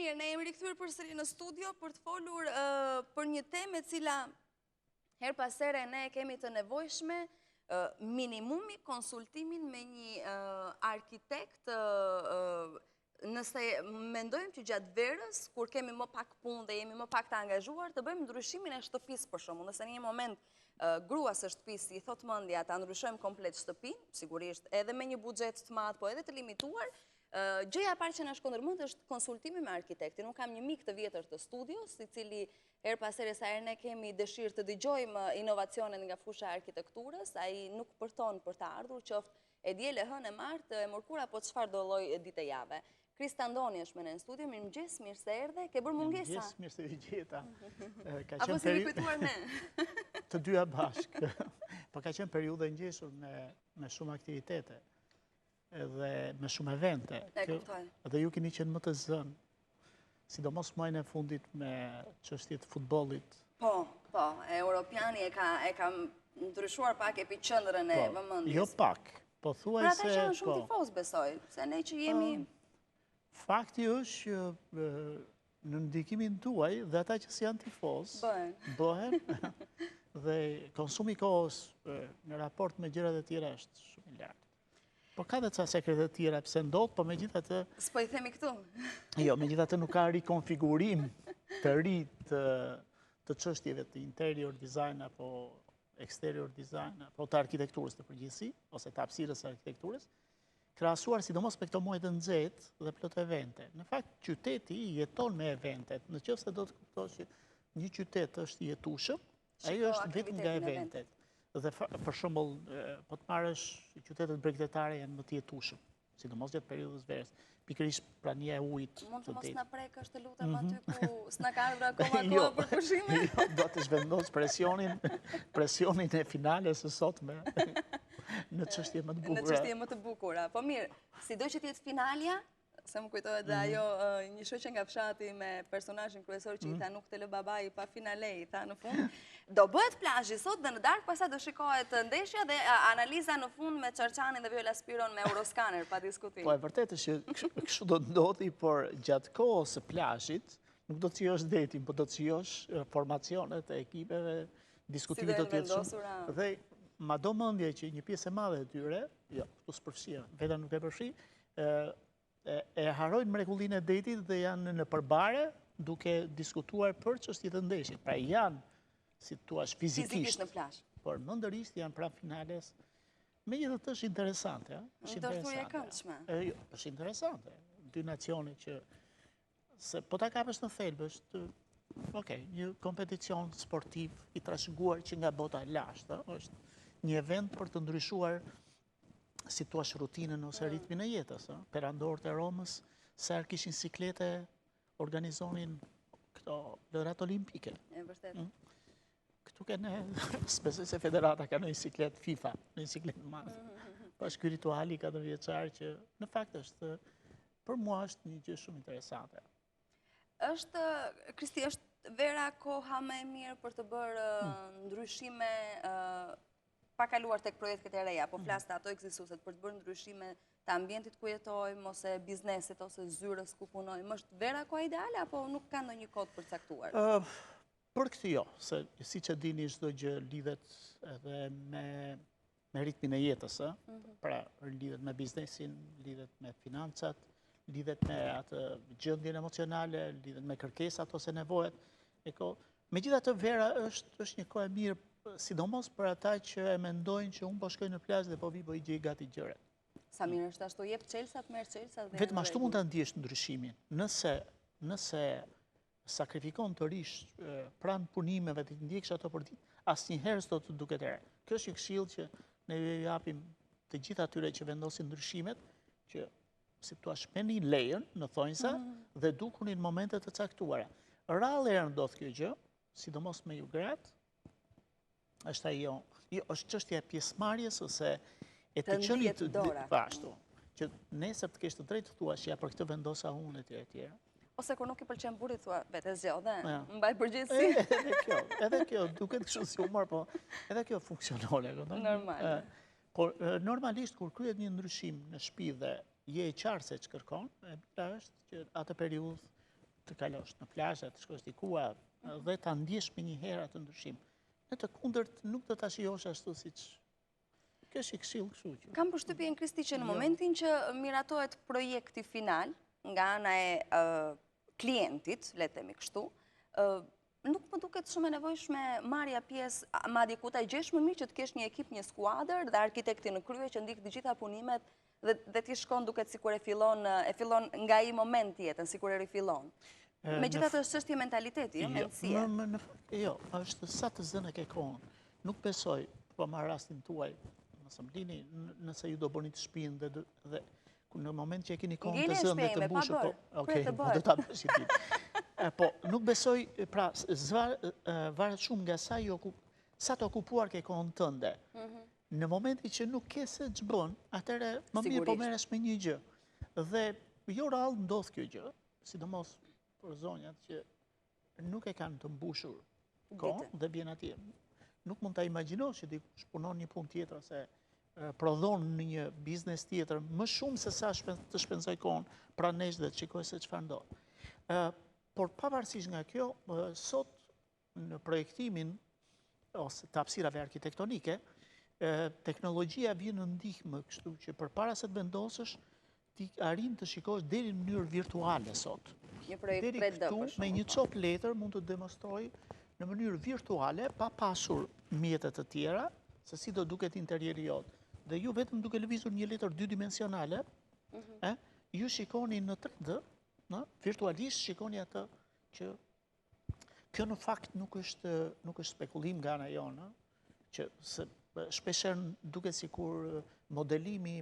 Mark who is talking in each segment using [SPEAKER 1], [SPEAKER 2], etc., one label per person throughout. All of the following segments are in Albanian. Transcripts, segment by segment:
[SPEAKER 1] Mirë, ne jemi rikthyer përsëri në studio për të folur për një temë e cila her pas here ne kemi të nevojshme, minimumi konsultimin me një arkitekt, nëse mendojmë që gjatë verës, kur kemi më pak punë dhe jemi më pak të angazhuar, të bëjmë ndryshimin e shtëpisë për shembull. Nëse në një moment grua së shtëpisë i thot mendja ta ndryshojmë komplet shtëpinë, sigurisht edhe me një buxhet të madh, po edhe të limituar, gjëja e parë që na shkon ndërmend është konsultimi me arkitektin. Unë kam një mik të vjetër të studios, i cili her pas here sa herë ne kemi dëshirë të dëgjojmë inovacionet nga fusha e arkitekturës, ai nuk përton për të ardhur, qoftë e diel, e hënë, e martë, e mërkur apo çfarë do lloj dite jave. Krista Ndoni është me ne në studio. Mirëmëngjes, mirë se erdhe. Ke bërë mungesa?
[SPEAKER 2] Mirëmëngjes, mirë se u gjeta.
[SPEAKER 1] Apo si i kujtuar ne?
[SPEAKER 2] Të dyja bashkë. Po ka qenë periudhë e ngjeshur me shumë aktivitete edhe me shumë evente. Dhe ju keni qenë më të zënë, sidomos muajin e fundit me çështjet e futbollit.
[SPEAKER 1] Po, Europiani e ka ndryshuar pak epiqendrën e vëmendjes.
[SPEAKER 2] Jo pak, po thuaj se...
[SPEAKER 1] Pra ata që janë shumë tifoz, besoj, se ne që jemi...
[SPEAKER 2] Fakti është që në ndikimin tuaj dhe ata që si janë tifoz, bëhen, dhe konsumi kohës në raport me gjërat e tjera është shumë i lartë. Po ka dhe ca sekret e tjera pse ndodh, po megjithatë...
[SPEAKER 1] S'po i themi këtu.
[SPEAKER 2] Jo, megjithatë nuk ka rikonfigurim të ri të çështjeve të interior design apo exterior design apo të arkitekturës të përgjithësi, ose të hapësirës së arkitekturës, krahasuar sidomos me këto muaj të nxehtë dhe plot evente. Në fakt, qyteti jeton me eventet. Nëse do të kuptosh që një qytet është jetueshëm, ai është vetëm nga eventet. Dhe për shembull, po të marrësh qytetet bregdetare janë më të jetueshëm, sidomos gjatë periudhës verës. Pikërisht prania e ujit.
[SPEAKER 1] Mund të mos na prekësh, të lutem, aty ku s'na ka ardhur akoma koha për pushime?
[SPEAKER 2] Jo, do të zhvendos presionin e finales së sotme. Në çështje më të bukura.
[SPEAKER 1] Në çështje më të bukura. Po mirë, sido që të jetë finalja, se më kujtohet dhe ajo një shoqe nga fshati me personazhin kryesor që i tha nuk të lë babai pa finale, i tha në fund, do bëhet plazhi sot dhe në darkë pastaj do shikohet ndeshja dhe analiza në fund me Çarçanin dhe Viola Spiron me Euroscanner pa diskutim.
[SPEAKER 2] Po e vërtetë është që kështu do të ndodhi, por gjatë kohës së plazhit nuk do të cijosh detin, por do të cijosh formacionet e ekipeve, diskutimit do të jetë shumë. Dhe ma do mendje që një pjesë e madhe e tyre, jo, këtu s'përfshia, veta nuk e përfshi, e harrojnë mrekullinë e detit dhe janë në përbare duke diskutuar për çështjet e ndeshjit. Pra janë, si thua, fizikisht
[SPEAKER 1] në plazh.
[SPEAKER 2] Por mëndërisht janë pranë finales. Megjithatë është interesante,
[SPEAKER 1] ndërthurje e këndshme.
[SPEAKER 2] Jo, është interesante. Dy nacione që se po ta kapësh në thelb është një kompeticion sportiv i trashëguar që nga bota e lashtë, është një event për të ndryshuar, si thua, rutinën ose ritmin e jetës. Perandorët e Romës, sa herë kishin siklete, organizonin këto lojrat olimpike.
[SPEAKER 1] E vërtet.
[SPEAKER 2] Këtu kene, s'besoj se federata ka në një siklet FIFA, në një siklet madhe. Po është ky rituali 4 vjeçar që në fakt është, për mua është një gjë shumë interesante.
[SPEAKER 1] Kristi, është vera koha më e mirë për të bërë ndryshime, pa kaluar tek projektet e reja, po flas të ato ekzistueset, për të bërë ndryshime të ambientit ku jetojmë, ose biznesit, ose zyrës ku punojmë? Është vera koha ideale, apo nuk ka ndonjë kohë përcaktuar?
[SPEAKER 2] Për këtë jo, se siç e dini çdo gjë lidhet edhe me ritmin e jetës, pra lidhet me biznesin, lidhet me financat, lidhet me atë gjendjen emocionale, lidhet me kërkesat ose nevojat. Megjithatë, vera është një kohë e mirë, sidomos për ata që e mendojnë që unë po shkoj në plazh dhe po vi po i gjej gati gjërat.
[SPEAKER 1] Sa mirë është ashtu, jep çelsat, merr çelsat.
[SPEAKER 2] Vetëm ashtu mund ta ndjesh ndryshimin. Nëse sakrifikon të rish pranë punimeve të ndjeksh ato për ditë, asnjëherë s'do të duket e re. Kjo është një këshill që ne ju japim të gjithë atyre që vendosin ndryshimet, që si thua shpenin lejen në thonjza dhe dukuni në momente të caktuara. Rrallë herë ndodh kjo gjë, sidomos me ju gratë, është ajo, është çështja e pjesëmarrjes ose e të qenit ashtu, që nesër të kesh të drejtë të thuash ja për këtë vendosa unë etj.
[SPEAKER 1] Ose kur nuk i pëlqen burrit thua vetë zgjodhe, mbaj përgjegjësi.
[SPEAKER 2] Edhe kjo duket kështu si humor, po edhe kjo funksionale,
[SPEAKER 1] normal.
[SPEAKER 2] Por normalisht kur kryhet një ndryshim në shtëpi dhe je e qartë se ç'kërkon, e mira është që atë periudhë të kalosh në plazhe, të shkosh dikua dhe ta ndjesh me një herë atë ndryshim. Në të kundërt nuk do ta shijosh ashtu siç kjo është këshill kështu që.
[SPEAKER 1] Kam përshtypjen Kristi që në momentin që miratohet projekti final nga ana e klientit, le të themi kështu, nuk më duket shumë e nevojshme marrja pjesë, madje ku ta gjesh më mirë që të kesh një ekip, një skuadër dhe arkitekti në krye që ndik të gjitha punimet dhe ti shkon duket sikur e fillon nga ai moment jetën, sikur e rifillon. Megjithatë është çështje mentaliteti, jo mendësie.
[SPEAKER 2] Në fakt, jo, është sa të zënë ke kohën. Nuk besoj, po marr rastin tuaj, nëse më lini, nëse ju do bëni të shtëpinë dhe në moment që e keni kohën të zënë dhe të mbushur, po, okej, do ta bësh ti. Po, nuk besoj, pra, varet shumë nga sa të okupuar ke kohën tënde. Në momenti që nuk ke se ç'bën, atëherë më mirë po merresh me një gjë. Dhe jo rallë ndodh kjo gjë, sidomos për zonjat që nuk e kanë të mbushur kohën dhe vjen atje. Nuk mund ta imagjinosh që dikush punon një punë tjetër ose prodhon në një biznes tjetër më shumë se sa të shpenzoj kohën pra nesh dhe të shikoj se çfarë ndodh. Por pavarësisht nga kjo, sot në projektimin ose të hapësirave arkitektonike, teknologjia vjen në ndihmë, kështu që përpara se të vendosësh, ti arrin të shikosh deri në mënyrë virtuale sot.
[SPEAKER 1] Një projekt 3D për shembull.
[SPEAKER 2] Me një cop letër mund të demonstroj në mënyrë virtuale, pa pasur mjetet të tjera, se si do duket interieri jot. Dhe ju vetëm duke lëvizur një letër 2 dimensionale, ju shikoni në 3D, virtualisht shikoni atë që kjo në fakt nuk është spekulim nga ana jonë, që shpeshherë duket sikur modelimi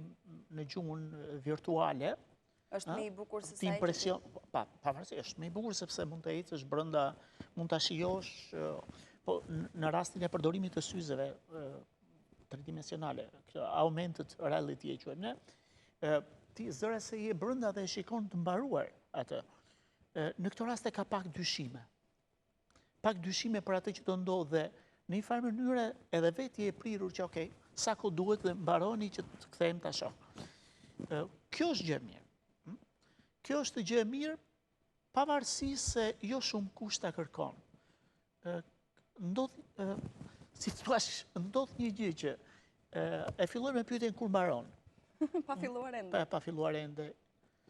[SPEAKER 2] në gjuhën virtuale
[SPEAKER 1] është më i bukur se sa
[SPEAKER 2] impresion, pavarësisht është më i bukur sepse mund të ecësh brenda, mund ta shijosh, po në rastin e përdorimit të syzeve tridimensionale, augmented reality e quajmë ne, ti zëra se je brenda dhe e shikon të mbaruar atë. Në këtë rast e ka pak dyshime. Pak dyshime për atë që do ndodh dhe në një farë mënyrë edhe vetë je prirur që okay, sa kohë duhet dhe mbaroni që të kthejmë ta shoh. Kjo është gjë e mirë. Kjo është gjë e mirë pavarësisht se jo shumë kushta kërkon. Ndodh një gjë që e filloj me pyetjen kur mbaron.
[SPEAKER 1] Pa filluar ende.
[SPEAKER 2] Pa filluar ende.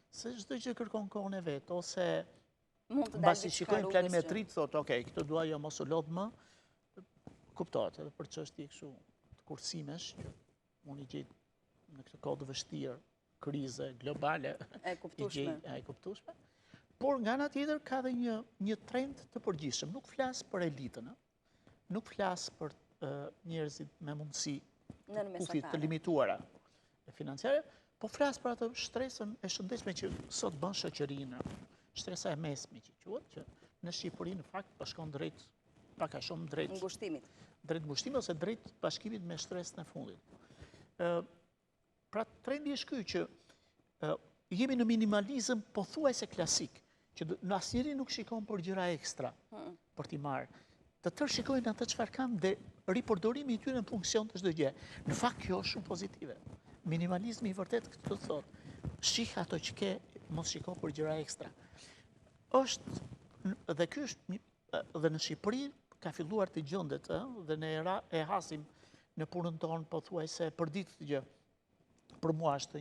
[SPEAKER 2] Se çdo gjë kërkon kohën e vet, ose
[SPEAKER 1] mund të
[SPEAKER 2] mbasi shikojnë planimetrit, thotë, okay, këtë dua jo mos u lodh më. Kuptohet edhe për çështje kështu të kursimesh, që unë i gjej në këtë kohë të vështirë, krize globale,
[SPEAKER 1] e
[SPEAKER 2] kuptueshme. Por nga ana tjetër ka dhe një trend të përgjithshëm. Nuk flas për elitën, nuk flas për njerëzit me mundësi të limituara financiare, po flas për atë shtresën e shëndetshme që sot bën shoqërinë, shtresa e mesme që quhet, që në Shqipëri në fakt po shkon drejt pak a shumë drejt ngushtimit ose drejt bashkimit me shtresën e fundit. Pra trendi është ky që jemi në minimalizëm pothuajse klasik, që në asnjëri nuk shikon për gjëra ekstra për t'i marrë. Të tërë shikojnë atë çfarë kanë dhe ripërdorimi i tyre në funksion të çdo gjë. Në fakt kjo është shumë pozitive. Minimalizmi i vërtet këtë të thotë, shih ato që ke, mos shiko për gjëra ekstra. Dhe ky është dhe në Shqipëri ka filluar të gjendet, dhe ne e hasim në punën tonë pothuajse përditë të gjë. Për mua është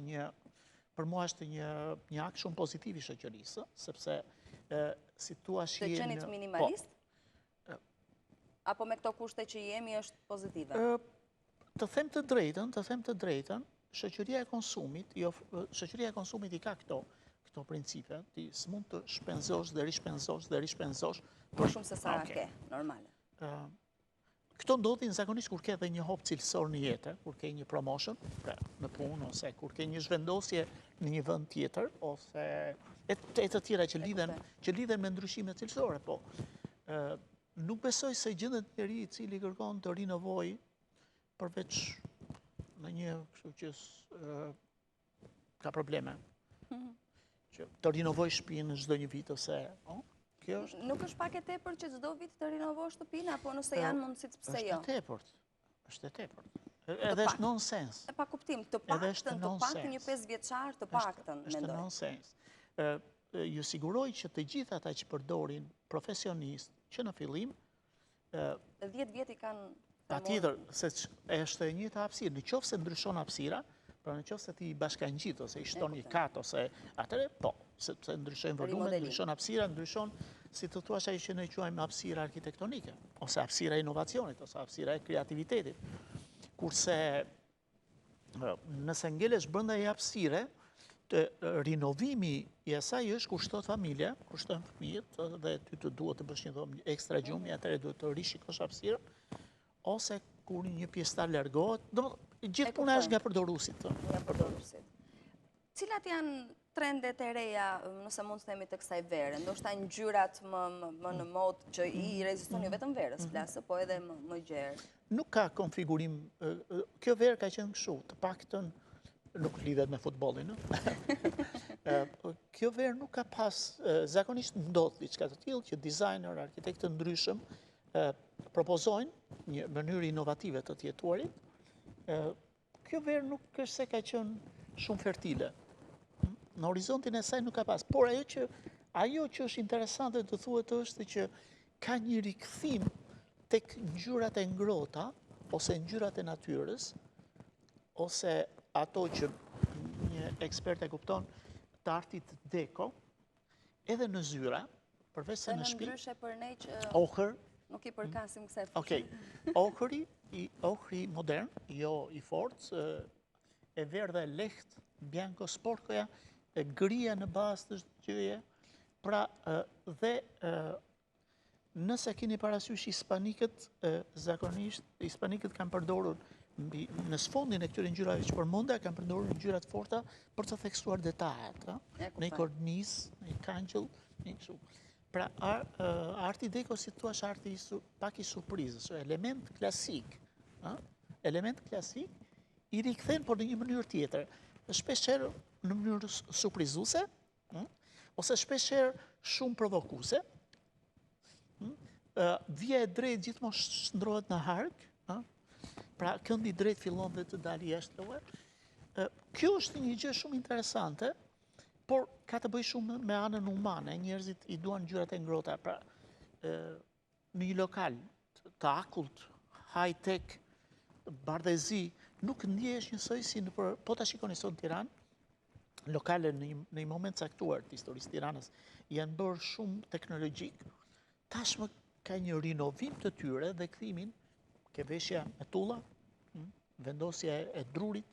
[SPEAKER 2] një akt shumë pozitiv i shoqërisë, sepse si thua
[SPEAKER 1] të qenit minimalist? Apo me këto kushte që jemi është pozitive?
[SPEAKER 2] Të them të drejtën, shoqëria e konsumit i ka këto principe, ti s'mund të shpenzosh dhe rishpenzosh.
[SPEAKER 1] Për shumë se sa ke, normale.
[SPEAKER 2] Këto ndodhin zakonisht kur ke dhe një hop cilësor në jetë, kur ke një promotion, në punë, ose kur ke një zhvendosje në një vend tjetër, ose e të tjera që lidhen me ndryshime cilësore, po. Nuk besoj se gjendet njeri i cili kërkon të rinovoj përveç në një kështu që ka probleme. Që të rinovoj shtëpinë në çdo një vit ose
[SPEAKER 1] nuk është pak e tepërt që çdo vit të rinovosh shtëpinë, apo nëse janë mundësit pse jo?
[SPEAKER 2] Është e tepërt. Edhe është nonsens.
[SPEAKER 1] Pa kuptim, të paktën një 5 vjeçar të paktën, mendoj.
[SPEAKER 2] Është nonsens. ju siguroj që të gjithë ata që përdorin profesionist, që në fillim,
[SPEAKER 1] 10 vjet i kanë...
[SPEAKER 2] patjetër, se është e njëjta hapësirë, në qoftë se ndryshon hapësira, pra në qoftë se ti bashkangjit ose i shton një kat ose atëre, po, sepse ndryshojnë volumet, ndryshon hapësira, ndryshon, si të thuash ajo që ne quajmë hapësira arkitektonike, ose hapësira e inovacionit, ose hapësira e kreativitetit. Kurse nëse ngelesh brenda e hapësire, rinovimi i asaj është kur shtohet familja, kur shtohen fëmijët, dhe ty të duhet të bësh një dhomë ekstra gjumi, atëherë duhet të rishikosh hapësirën, ose kur një pjesëtar largohet, gjithë puna është nga përdoruesit.
[SPEAKER 1] Nga përdoruesit. Cilat janë trendet e reja, nëse mund të themi të kësaj vere? Ndoshta ngjyrat më në modë që i reziston jo vetëm verës, flasë, po edhe më gjerë.
[SPEAKER 2] Nuk ka konfigurim, kjo verë ka qenë kështu, të paktën nuk lidhet me futbollin, kjo verë nuk ka pas, zakonisht ndodh diçka të tillë që dizajner, arkitektë ndryshëm propozojnë një mënyrë inovative të të jetuarit. Kjo verë nuk është se ka qenë shumë fertile. Në horizontin e saj nuk ka pas. Por ajo që është interesante të thuhet është që ka një rikthim tek ngjyrat e ngrohta ose ngjyrat e natyrës, ose ato që një ekspert e kupton të artit deko, edhe në zyra, përveç se në shtëpi.
[SPEAKER 1] Ndryshe për ne që
[SPEAKER 2] Ochër.
[SPEAKER 1] Nuk i përkasim kësaj fushë.
[SPEAKER 2] Okej. Ochri modern, jo i fortë, e verdha e lehtë, bianco sporcoja, gria në bazë të gjëje. Pra, dhe nëse keni parasysh hispanikët, zakonisht, hispanikët kanë përdorur në sfondin e këtyre ngjyrave që përmenda, kanë përdorur ngjyrat forta për të theksuar detajet. Në kornizë, në kangjëll, në kështu. Pra, arti deko, si thua, është arti pak i surprizës, element klasik. Element klasik i rikthen, por në një mënyrë tjetër. Shpeshherë në mënyrë surprizuese, ose shpeshherë shumë provokuese. Vija e drejtë gjithmonë shndrohet në hark, pra këndi drejt fillon dhe të dalë jashtë. Kjo është një gjë shumë interesante, por ka të bëjë shumë me anën umane. Njerëzit i duan ngjyrat e ngrohta, pra në një lokal të akullt, high-tech, bardhëzi, nuk ndihesh njësoj si po ta shikoni sot në Tiranë, lokale në një moment caktuar të historisë Tiranës janë bërë shumë teknologjik. Tashmë ka një rinovim të tyre dhe kthimin ke veshja me tulla, vendosja e drurit,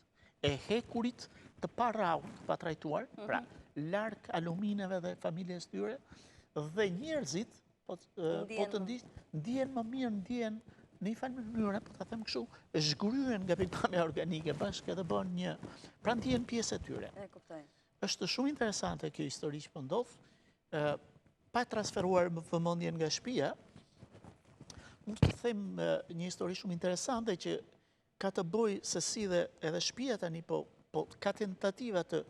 [SPEAKER 2] e hekurit të parraut, pa trajtuar, pra larg alumineve dhe familjes tyre, dhe njerëzit, po të ndihen më mirë, ndihen në një farë mënyrë, po ta them kështu, zhgryen nga pikpamja organike bashkë edhe bën një, pra ndihen pjesë e tyre.
[SPEAKER 1] E kuptoj.
[SPEAKER 2] Është shumë interesante kjo histori që po ndodh, pa transferuar vëmendjen nga shtëpia. Mund të them një histori shumë interesante që ka të bëjë se si dhe edhe shtëpia tani po ka tentativa të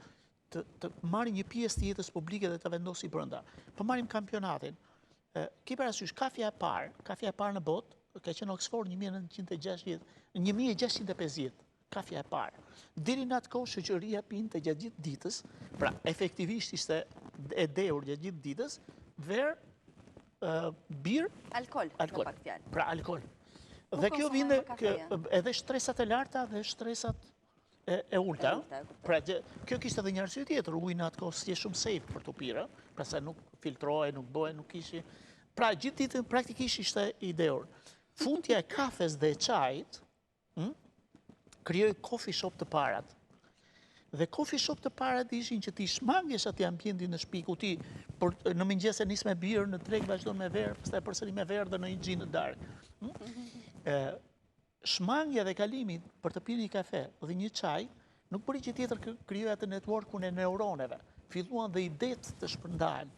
[SPEAKER 2] marrë një pjesë të jetës publike dhe të vendosi brenda. Po marrim kampionatin. Ki parasysh, kafja e parë në botë, ka qenë Oxford 1650, kafja e parë. Deri në atë kohë shoqëria pinte gjatë gjithë ditës, pra efektivisht ishte e dheur gjatë gjithë ditës, verë, birë,
[SPEAKER 1] alkool.
[SPEAKER 2] Pra alkool. Dhe kjo vinde edhe shtresat e larta dhe shtresat e ulta. Pra kjo kishte edhe një arsye tjetër, uji në atë kohë si shumë safe për të pirë, pra se nuk filtrohej, nuk bëhej, nuk kishi. Pra gjithë ditën praktikisht ishte i dheur. Fundja e kafes dhe e çajit krijoi coffee shop të parat. Dhe coffee shop të parat ishin që ti shmangesh atë ambientin në shtëpi ku ti në mëngjes e nis me birë, në drekë vazhdon me verë, pastaj përsëri me verë dhe në një xhin në darkë. Shmangja dhe kalimi për të pirë një kafe dhe një çaj nuk bëri që tjetër krijoi atë networkun e neuroneve. Filluan dhe idetë të shpërndalen.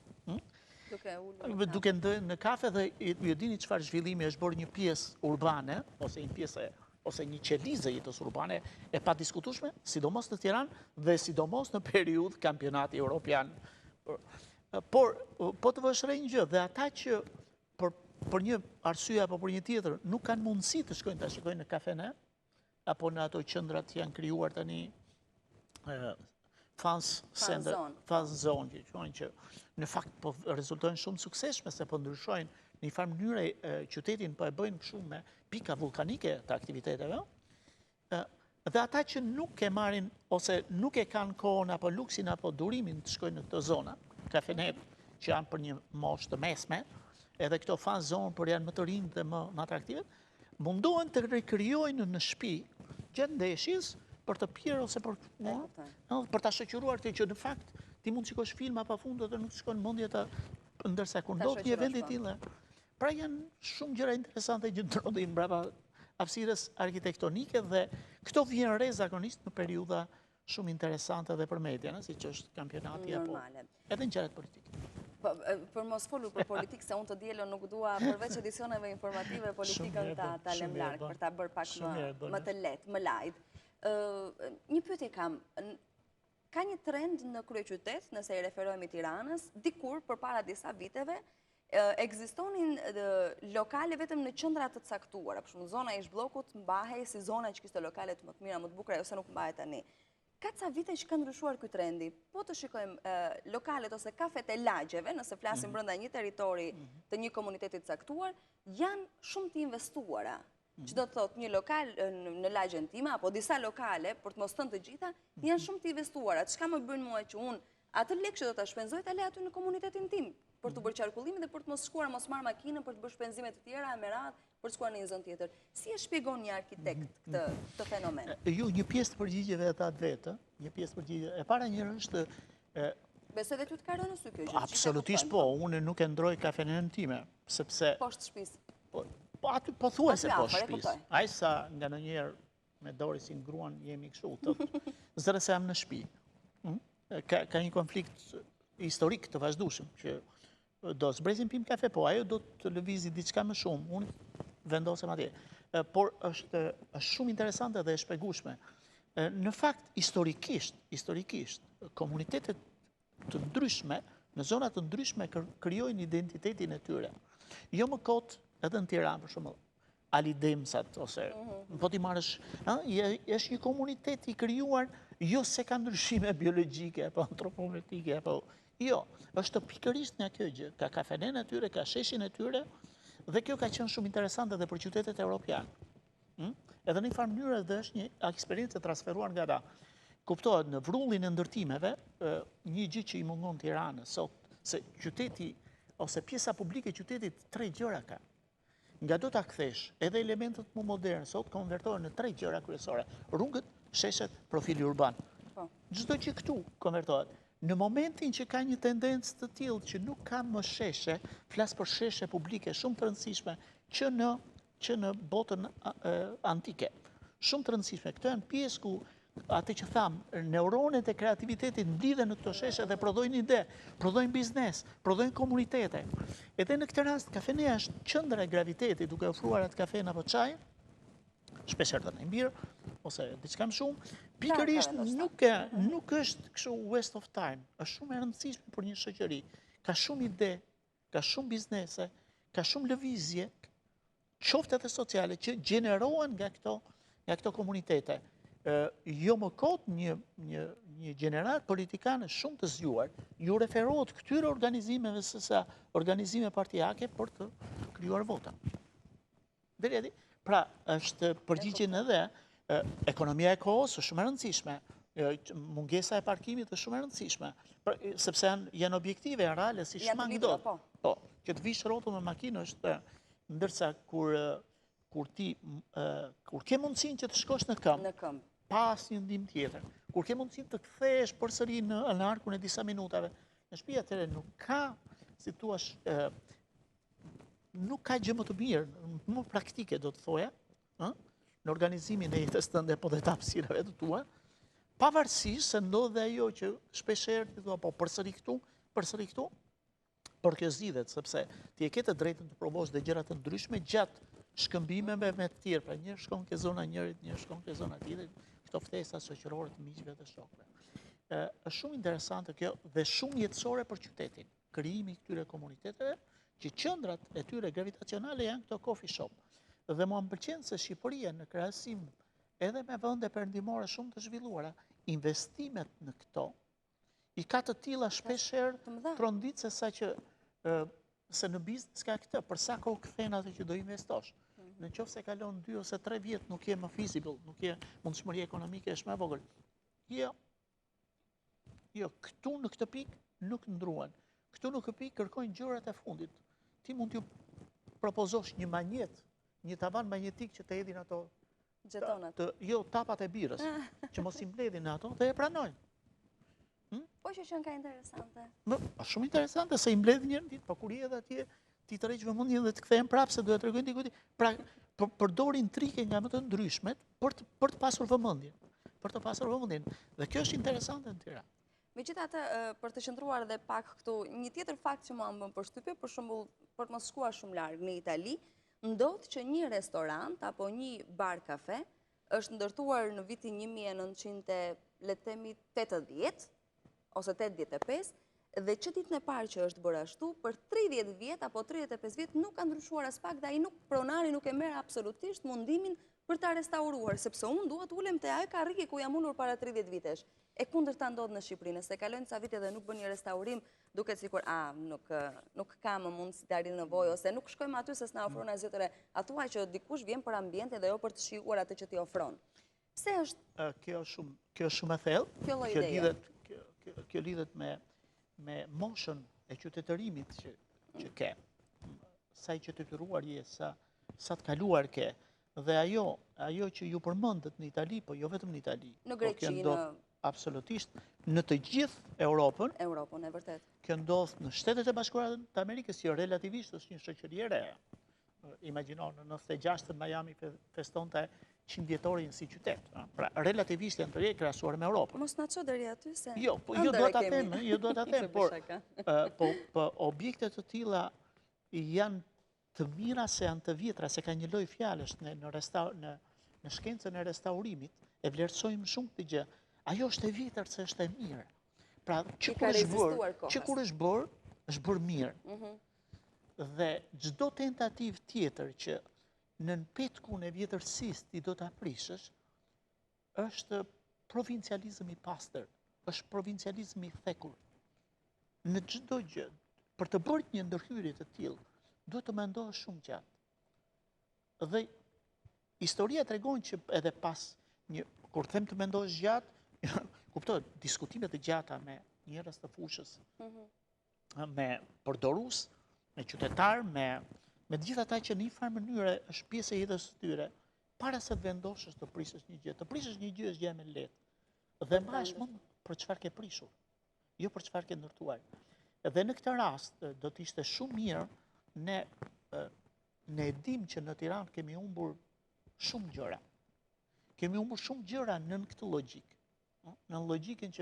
[SPEAKER 2] Duke ndërë në kafe dhe ju dini çfarë zhvillimi është bërë një pjesë urbane, ose një pjesë ose një qelizë jetës urbane e pa diskutueshme, sidomos në Tiranë dhe sidomos në periudhë kampionati evropian. Por, po të vësh re një gjë, dhe ata që për një arsye apo për një tjetër nuk kanë mundësi të shkojnë ta shikojnë në kafene, apo në ato qendrat që janë krijuar tani fan zone, që në fakt po rezultojnë shumë sukseshme, se po ndryshojnë në një farë mënyre qytetin po e bëjnë shumë me pika vulkanike të aktiviteteve, dhe ata që nuk e marrin, ose nuk e kanë kohën apo luksin apo durimin të shkojnë në këto zona, kafenet që janë për një moshë të mesme, edhe këto fan zone për janë më të rinj dhe më atraktive, mundohen të rikrijojnë në shtëpi gjatë ndeshjes për të pirë ose për ta shoqëruar të që në fakt ti mund të shikosh filma pafund dhe nuk shkon mendja të ndërsa kur ndodh një event i tillë. Pra janë shumë gjëra interesante që ndrodhin brapa hapësirës arkitektonike dhe këto vjen re zakonisht në periudha shumë interesante dhe për median, siç është kampionati apo edhe në gjërat politike.
[SPEAKER 1] Për mos folur për politikë, se unë të dielën nuk dua përveç edicioneve informative politikën ta lëm larg për ta bërë pak më të lehtë, më light. Një pyetje kam. Ka një trend në kryeqytet, nëse i referohemi Tiranës, dikur përpara disa viteve ekzistonin lokale vetëm në qendra të caktuara. Për shembull, zona e ish-bllokut mbahej si zona që kishte lokale të më të mira, më të bukura, ose nuk mbahet tani. Ka ca vite që ka ndryshuar ky trendi. Po të shikojmë lokalet ose kafet e lagjeve, nëse flasim brenda një territori të një komuniteti të caktuar, janë shumë të investuara. Që do të thotë një lokal në lagjen time, apo disa lokale, për të mos thënë të gjitha, janë shumë të investuara. Çka më bën mua që unë atë lekë që do ta shpenzoj ta lej aty në komunitetin tim, për të bërë qarkullimin dhe për të mos shkuar, mos marr makinën për të bërë shpenzime të tjera me radhë për të shkuar në një zonë tjetër. Si e shpjegon një arkitekt këtë fenomen?
[SPEAKER 2] Ju një pjesë të përgjigjeve e thatë vetë, një pjesë të përgjigjeve. E para njëra është
[SPEAKER 1] besoj dhe ty të ka rënë në sy kjo gjë.
[SPEAKER 2] Absolutisht po, unë nuk e ndroj kafenën time, sepse
[SPEAKER 1] poshtë shtëpisë.
[SPEAKER 2] Po thuaj se poshtë shtëpisë. Ai sa nga ndonjëherë me dorë si ngruan jemi kështu, thotë, zëre se jam në shtëpi. Ka një konflikt historik të vazhdueshëm që do zbrezim pim kafe, po ajo do të lëvizi diçka më shumë, unë vendosem atje. Por është shumë interesante dhe e shpjegueshme. Në fakt, historikisht, komunitetet të ndryshme, në zona të ndryshme krijojnë identitetin e tyre. Jo më kot edhe në Tiranë, për shembull, Alidemsat, ose po ti marrësh, është një komunitet i krijuar jo se ka ndryshime biologjike apo antropometrike apo jo, është pikërisht nga kjo gjë, ka kafenen e tyre, ka sheshin e tyre, dhe kjo ka qenë shumë interesante edhe për qytetet evropiane. Edhe në një farë mënyrë dhe është një eksperiencë e transferuar nga ata. Kuptohet në vrullin e ndërtimeve, një gjë që i mungon Tiranës sot, se qyteti ose pjesa publike e qytetit 3 gjëra ka. Nga do ta kthesh edhe elementet më modern, sot konvertohen në 3 gjëra kryesore: rrugët, sheshet, profili urban. Çdo gjë këtu konvertohet. Në momentin që ka një tendencë të tillë që nuk ka më sheshe, flas për sheshe publike shumë të rëndësishme që në botën antike. Shumë të rëndësishme. Këto janë pjesë ku atë që tham, neuronet e kreativitetit mblidhen në këto sheshe dhe prodhojnë ide, prodhojnë biznes, prodhojnë komunitete. Edhe në këtë rast, kafeneja është qendra e gravitetit, duke ofruar atë kafen apo çaj, shpeshherë të mbirë, ose diçka më shumë, pikërisht nuk është kështu waste of time, është shumë e rëndësishme për një shoqëri. Ka shumë ide, ka shumë biznese, ka shumë lëvizje, qoftë edhe sociale, që gjenerohen nga këto komunitete. Jo më kot një gjenerat politikanë shumë të zgjuar, ju referohet këtyre organizimeve sesa organizime partijake për të krijuar vota. Deri pra, është përgjigjen edhe ekonomia e kohës është shumë e rëndësishme, mungesa e parkimit është shumë e rëndësishme, sepse janë objektive reale si shmang do. Po, që të vish rrotull me makinë është, ndërsa kur ke mundësinë që të shkosh në këmbë, pa asnjë ndihmë tjetër, kur ke mundësinë të kthehesh përsëri në arkun e disa minutave, në shtëpi atëherë nuk ka, si thua, nuk ka gjë më të mirë, më praktike do të thoja, në organizimin e jetës tënde po dhe të hapësirave të tua, pavarësisht se ndodhe ajo që shpeshherë ti thua po përsëri këtu, por kjo zgjidhet sepse ti e ke të drejtën të provosh dhe gjëra të ndryshme gjatë shkëmbimeve me të tjerë. Pra një shkon ke zona njërit, një shkon ke zona tjetrit, këto ftesa shoqërore të miqve dhe shokëve. Është shumë interesante kjo dhe shumë jetësore për qytetin. Krijimi i këtyre komuniteteve që qendrat e tyre gravitacionale janë këto coffee shop. Dhe mua më pëlqen se Shqipëria në krahasim edhe me vende perëndimore shumë të zhvilluara, investimet në këto I ka të tilla shpeshherë
[SPEAKER 1] të mëdha.
[SPEAKER 2] trondit se në biznes ka këtë, për sa kohë kthen atë që do investosh. Në qoftë se kalon 2 ose 3 vjet nuk je më feasible, nuk je mundësmëri ekonomike është më e vogël. Jo, këtu në këtë pikë nuk ndruan. Këtu në këtë pikë kërkojnë gjërat e fundit. Ti mund t'ju propozosh një manjet, një tavan manjetik që të hedhin ato
[SPEAKER 1] Gjetonat.
[SPEAKER 2] Jo, tapat e birës, që mos i mbledhin ato dhe e pranojnë.
[SPEAKER 1] Po që qënë ka interesante.
[SPEAKER 2] Është shumë interesante se i mbledhin njërën ditë, po kur je edhe atje, ti të reqë vëmendjen dhe të kthehen prapë se duhet të tregojnë dikujt. Pra, përdorin trike nga më të ndryshmet për të pasur vëmendjen. Dhe kjo është interesante në Tiranë.
[SPEAKER 1] Megjithatë, për të qëndruar edhe pak këtu, një tjetër fakt që mua më bën përshtypje, për shembull, për të mos shkuar shumë larg në Itali, ndodh që një restorant apo një bar kafe është ndërtuar në vitin 1980 ose 85, dhe që ditën e parë që është bërë ashtu, për 30 vjet apo 35 vjet nuk ka ndryshuar as pak, dhe ai pronari nuk e merr absolutisht mundimin për ta restauruar, sepse unë duhet ulem te ai karrige ku jam ulur para 30 vitesh. E kundërta ndodh në Shqipëri, nëse kalojnë ca vite dhe nuk bën një restaurim, duket sikur nuk ka më mundësi të arrijë nevojë, ose nuk shkojmë aty se s'na ofron asgjë të re. A thua që dikush vjen për ambientin dhe jo për të shijuar atë që t'i ofron? Pse është?
[SPEAKER 2] Kjo është shumë e thellë. Kjo lidhet me moshën e qytetërimit që ke. Sa i qytetëruar je, sa të kaluar ke. Dhe ajo që ju përmendet në Itali, po jo vetëm në Itali.
[SPEAKER 1] Në Greqi,
[SPEAKER 2] absolutisht, në të gjithë Europën.
[SPEAKER 1] Europën, e vërtet.
[SPEAKER 2] Kjo ndodh në Shtetet e Bashkuara të Amerikës, që relativisht është një shoqëri e re. Imagjino, në 96 Miami festonte 100 vjetorin si qytet. Pra, relativisht janë të re krahasuar me Europën.
[SPEAKER 1] Mos na ço deri aty se.
[SPEAKER 2] Jo, do ta them, por objekte të tilla janë të mira se janë të vjetra, se ka një lloj fjalësh në shkencën e restaurimit, e vlerësojmë shumë këtë gjë. Ajo është e vjetër se është e mirë. Pra, që kur është bërë mirë. Dhe çdo tentativë tjetër që në petkun e vjetërsisë ti do ta prishësh, është provincializëm i pastër, është provincializëm i thekur. Në çdo gjë, për të bërë një ndërhyrje të tillë, duhet të mendohesh shumë gjatë. Dhe historia tregon që edhe pas kur them të mendohesh gjatë, kuptoj, diskutimet e gjata me njerëz të fushës, me përdorues, me qytetar, me të gjithë ata që në një farë mënyre është pjesë e jetës së tyre, para se të vendosësh të prishësh një gjë. Të prishësh një gjë është gjë më lehtë. Dhe mbahesh mend për çfarë ke prishur, jo për çfarë ke ndërtuar. Dhe në këtë rast do të ishte shumë mirë, ne e dim që në Tiranë kemi humbur shumë gjëra. Kemi humbur shumë gjëra në këtë logjik. Në logjikën që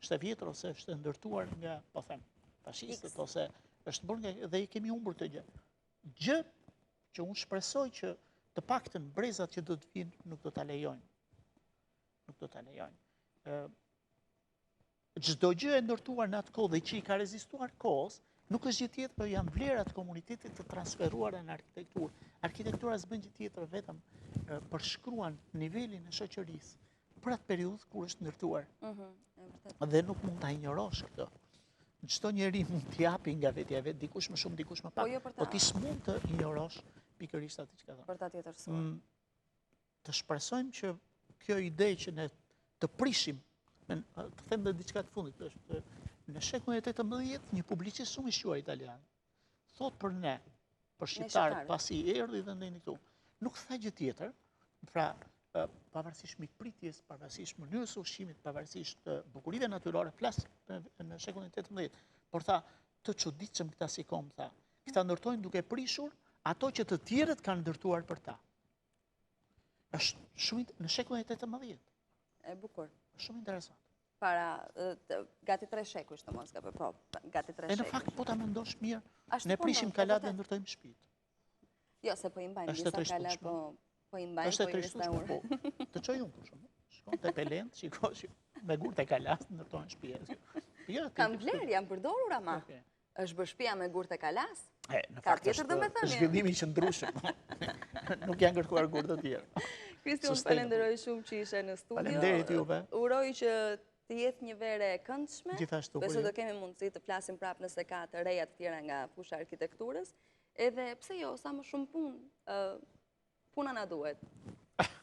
[SPEAKER 2] është e vjetër ose është e ndërtuar nga, po them, fashistët ose është bërë nga dhe i kemi humbur të gjë. Gjë që unë shpresoj që të paktën brezat që do të vinë nuk do ta lejojnë. Çdo gjë e ndërtuar në atë kohë dhe që i ka rezistuar kohës, nuk është gjë tjetër, por janë vlerat e komunitetit të transferuara në arkitekturë. Arkitektura s'bën gjë tjetër vetëm përshkruan nivelin e shoqërisë për atë periudhë kur është ndërtuar. Dhe nuk mund ta injorosh këtë. Çdo njeri mund t'i japi nga vetja e vet, dikush më shumë, dikush më pak, po ti s'mund të injorosh pikërisht atë që ka thënë.
[SPEAKER 1] Për ta tjetërsuar.
[SPEAKER 2] Të shpresojmë që kjo ide që ne të prishim, të them edhe diçka të fundit, është në shekullin e 18 një publicist shumë i shquar italian thot për ne, për shqiptarët pasi erdhi dhe ndeni këtu, nuk tha gjë tjetër, pra pavarësisht mikpritjes, pavarësisht mënyrës së ushqimit, pavarësisht bukurive natyrore, flas në shekullin e 18, por tha të çuditshëm këta si kom, tha. Këta ndërtojnë duke prishur ato që të tjerët kanë ndërtuar për ta. Është shumë në shekullin e 18.
[SPEAKER 1] E bukur.
[SPEAKER 2] Shumë interesant.
[SPEAKER 1] Para gati 3 shekuj, të mos ka për gati 3 shekuj.
[SPEAKER 2] E në fakt po ta mendosh mirë, ne prishim kalat dhe ndërtojmë shtëpitë.
[SPEAKER 1] Jo, se po i mbajnë disa kalat, po i mbajnë, po i restaurojnë.
[SPEAKER 2] Të çoj unë për shkak. Shkon te Pelend, shikosh me gurë te kalas ndërtojnë shtëpi.
[SPEAKER 1] Kam vlerë, janë përdorur ama. Është bërë shtëpia me gurë te kalas?
[SPEAKER 2] Në fakt është zhvillimi i qëndrueshëm. Nuk janë kërkuar gurë të tjerë.
[SPEAKER 1] Kristi, unë falenderoj shumë që ishe në studio.
[SPEAKER 2] Falenderit juve.
[SPEAKER 1] Uroj që të jetë një vere e këndshme.
[SPEAKER 2] Gjithashtu.
[SPEAKER 1] Besoj do kemi mundësi të flasim prapë nëse ka të reja të tjera nga fusha arkitekturës. Edhe pse jo, sa më shumë punë, puna na duhet.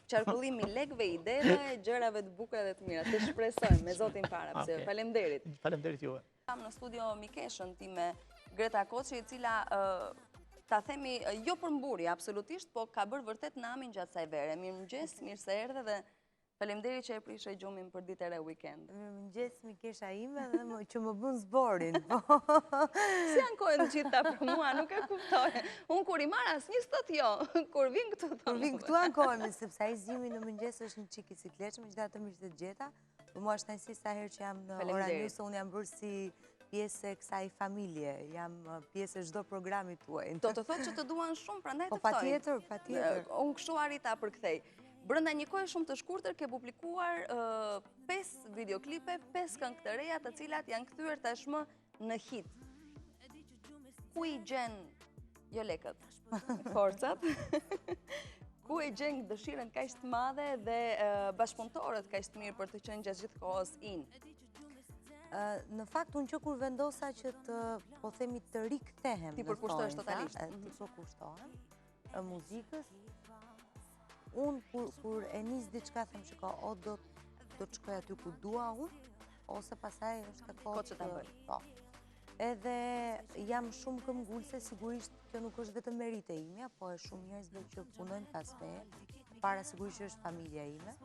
[SPEAKER 1] Qarkullimi lekve, ideve, gjërave të bukura dhe të mira. Të shpresojmë me Zotin para, pse faleminderit.
[SPEAKER 2] Faleminderit juve.
[SPEAKER 1] Kam në studio mikeshën time Greta Koçi, e cila ta themi jo për mburje absolutisht, po ka bërë vërtet namin gjatë kësaj vere. Mirëmëngjes, mirë se erdhe dhe faleminderit që e prishe gjumin për ditë e re weekend.
[SPEAKER 3] Mirëmëngjes mikesha ime dhe që më bën zborin.
[SPEAKER 1] Si ankojnë gjitha për mua, nuk e kuptoj. Unë kur i marr asnjë sot jo, kur vin këtu thonë.
[SPEAKER 3] Kur vin këtu ankojmë, sepse ai zimi në mëngjes është një çik i sikletshëm, megjithatë mirë të gjeta. Po mua është nësi sa herë që jam në Oranus, unë jam bërë si pjesë e kësaj familje, jam pjesë e çdo programi tuaj.
[SPEAKER 1] Do të thotë që të duan shumë, prandaj të
[SPEAKER 3] ftoj.
[SPEAKER 1] Po
[SPEAKER 3] patjetër.
[SPEAKER 1] Unë kështu arrita përkthej. Brenda një kohe shumë të shkurtër ke publikuar 5 videoklipe, 5 këngë të reja, të cilat janë kthyer tashmë në hit. Ku i gjen jo lekët, forcat? Ku e gjen dëshirën kaq të madhe dhe bashkëpunëtorët kaq të mirë për të qenë gjatë gjithë kohës in?
[SPEAKER 3] Në fakt, unë që kur vendosa që të, po themi, të rikthehem
[SPEAKER 1] ti përkushtohesh totalisht.
[SPEAKER 3] Ti përkushtohem muzikës. Unë kur e nis diçka them që ka o do të shkoj aty ku dua unë, ose pasaj është e kohë
[SPEAKER 1] që ta bëj.
[SPEAKER 3] Po. Edhe jam shumë këmbgulse, sigurisht kjo nuk është vetëm merite imja, po e shumë njerëzve që punojnë pas meje, para sigurisht që është familja ime,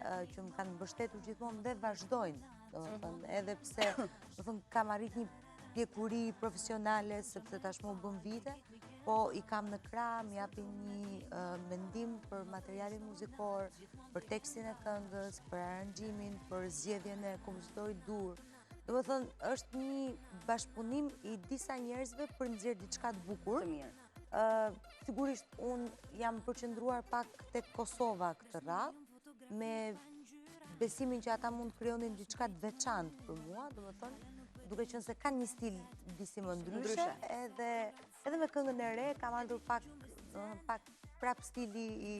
[SPEAKER 3] që më kanë mbështetur gjithmonë dhe vazhdojnë. Edhe pse kam arrit një pjekuri profesionale, sepse tashmë u bën vite, po i kam në krah, më japin një mendim për materialin muzikor, për tekstin e këngës, për aranxhimin, për zgjedhjen e kompozitorit dur. Domethënë, është një bashkëpunim i disa njerëzve për nxjerr diçka të bukur.
[SPEAKER 1] Të mirë.
[SPEAKER 3] Sigurisht unë jam përqendruar pak tek Kosova këtë radhë, me besimin që ata mund të krijonin diçka të veçantë për mua, domethënë, duke qenë se kanë një stil disi më ndryshe, edhe me këngën e re kam ardhur pak prap stili i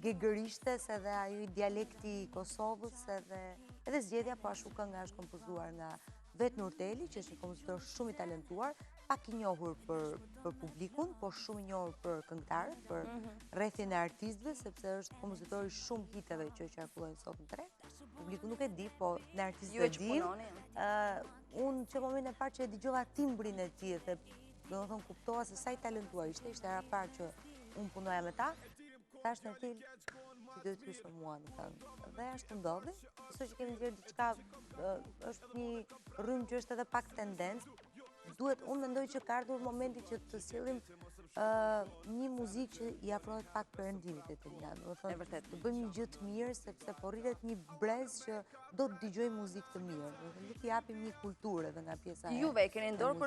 [SPEAKER 3] gegërishtes, edhe ai dialekti i Kosovës, edhe zgjedhja, po ashtu kënga është kompozuar nga Vet Nurteli, që është një kompozitor shumë i talentuar, pak i njohur për publikun, po shumë i njohur për këngëtarët, për rrethin e artistëve, sepse është kompozitori shumë hiteve që qarkullojnë sot në treg. Publiku nuk e di, po në artistëve e di. Unë që momentin e parë që e dëgjova timbrin e tij, dhe domethënë kuptova se sa i talentuar ishte era parë që unë punoja me ta, thash në film që duhet të hysh me mua në këngë. Dhe ashtu ndodhi. Besoj që kemi nxjerrë diçka, është një rrymë që është edhe pak tendencë. Unë mendoj që ka ardhur momenti që të sillim një muzikë që i afrohet pak perëndimit italian.
[SPEAKER 1] E vërtet.
[SPEAKER 3] Të bëjmë një gjë të mirë, sepse po rritet një brez që do të dëgjoj muzikë të mirë. Ne t'i japim një kulturë edhe nga pjesa e.
[SPEAKER 1] Juve keni dorë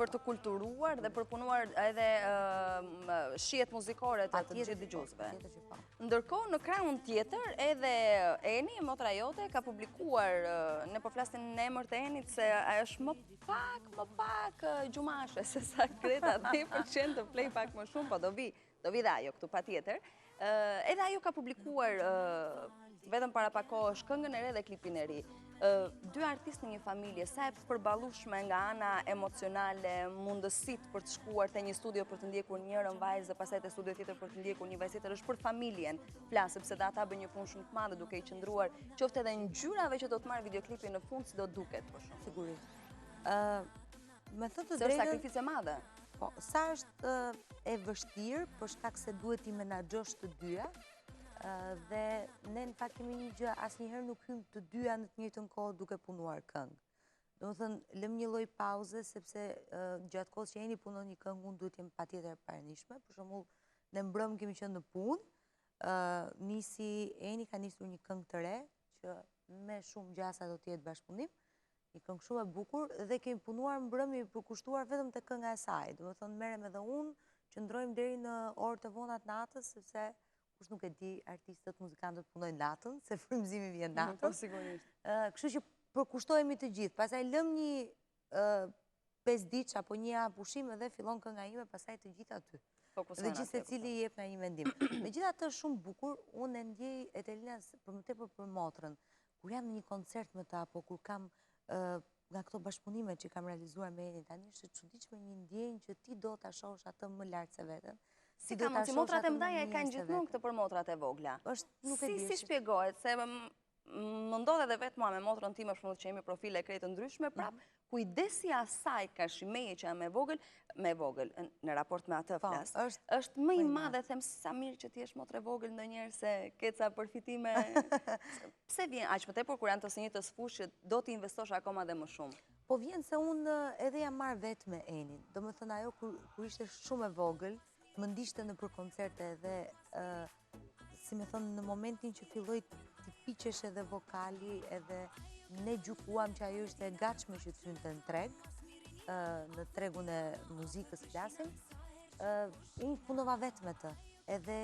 [SPEAKER 1] për të kulturuar dhe për punuar edhe shihet muzikore të gjithë dëgjuesve. Ndërkohë, në krahun tjetër, edhe Eni, motra jote, ka publikuar, ne po flasim në emër të Enit, se është më pak gjumashe, se sa Greta 10% të flej pak më shumë, po do vi dhe ajo këtu pa tjetër. Edhe ajo ka publikuar, vetëm para pak kohësh, këngën e re dhe klipin e ri. 2 artistë në një familje, sa e përballueshme nga ana emocionale, mundësit për të shkuar te një studio për të ndjekur njërën vajzë dhe pastaj te studio tjetër për të ndjekur një vajzë tjetër, është për familjen. Flas sepse ata bëjnë një punë shumë të madhe duke i qëndruar qoftë edhe ngjyrave që do të marrë videoklipin në fund si do duket për shumë.
[SPEAKER 3] Sigurisht. Me thënë të
[SPEAKER 1] drejtën, është sakrificë e madhe.
[SPEAKER 3] Po, sa është e vështirë për shkak se duhet i menaxhosh të dyja. Dhe ne në fakt kemi një gjë, asnjëherë nuk hym të dyja në të njëjtën kohë duke punuar këngë. Domethënë, lëm një lloj pauze, sepse gjatë kohës që Eni punon një këngë, unë duhet jem patjetër e paranishme. Për shembull, ne mbrëm kemi qenë në punë, Eni ka nisur një këngë të re, që me shumë gjasa do të jetë bashkëpunim, një këngë shumë e bukur, dhe kemi punuar mbrëmje përkushtuar vetëm te kënga e saj. Domethënë, merrem edhe unë, qëndrojmë deri në orët e vona të natës, sepse kush nuk e di, artistët, muzikantët punojnë natën, se frymëzimi vjen natën.
[SPEAKER 1] Po sigurisht.
[SPEAKER 3] Kështu që përkushtohemi të gjithë. Pastaj lëm një 5 ditë apo një javë pushim dhe fillon kënga ime, pastaj të gjithë aty. Dhe gjithë secili i jep nga një mendim. Megjithatë është shumë bukur, unë e ndjej Etelina për më tepër për motrën. kur jam në një koncert me ta, apo kur kam nga këto bashkëpunime që kam realizuar me Enin, tani është e çuditshme një ndjenjë që ti do ta shohësh atë më lart se veten.
[SPEAKER 1] Si ka mundsi, motrat e mëdha e kanë gjithmonë këtë për motrat e vogla.
[SPEAKER 3] Nuk e di.
[SPEAKER 1] Si shpjegohet, se më ndodhe edhe vetë mua me motrën time, për shembull që jemi profile krejtë ndryshme, prap kujdesi asaj ka shimeje që jam me vogël, në raport me atë flas, është më i madhe, them sa mirë që ti jesh motrë e vogël ndonjëherë se keca përfitime. Pse vjen aq më tepër kur janë të së njëjtës fushë që do të investosh akoma dhe më shumë?
[SPEAKER 3] Po vjen se unë edhe jam marrë vetë me Enin. Domethënë ajo kur ishte shumë e vogël, më ndiqte në për koncerte dhe si me thënë në momentin që filloi të piqesh edhe vokali edhe ne gjukuam që ajo ishte e gatshme që të hynte në treg, në tregun e muzikës flasim, unë fundova vetë me të. Edhe